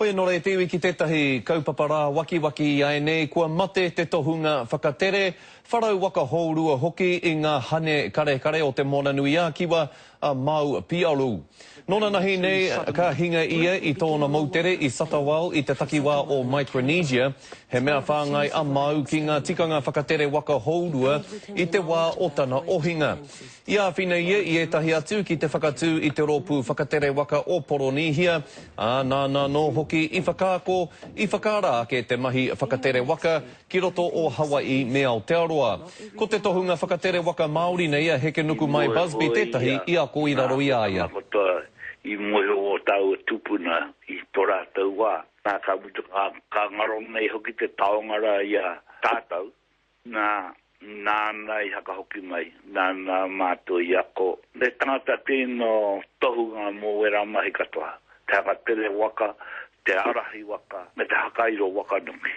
Oe no re te iwi ki tētahi kaupapara waki ai nei, kua mate te tohunga whakatere, wharau waka hourua hoki i ngā hane kare o te Monanui Kiwa mau Piaru. Nōna nahi nei, ka hinga ia i tōna mautere i Satawal i te takiwā o Micronesia, he mea whāngai a mau ki ngā tikanga whakatere waka hourua i te wā o tana ohinga. Ia whina ia i etahi atu ki te whakatū i te rōpū whakatere waka o Poronihia, nā no hoki i whakaako, i whakara ake te mahi whakatere waka ki roto o Hawaii me Aotearoa. Ko te tohunga whakatere waka Māori nei a heke nuku mai Busby tētahi i a ko i raro i aia. I moho o tau tupuna i tora tau wā. Nā ka mutu ka ngaro nei hoki te taongara i a tātau. Nā nei haka hoki mai. Nā mātua i ako. Ne tangata tēno tohunga mō wera mahi katoa. Te haka tere waka, te arahi waka, me te hakairo waka nungi.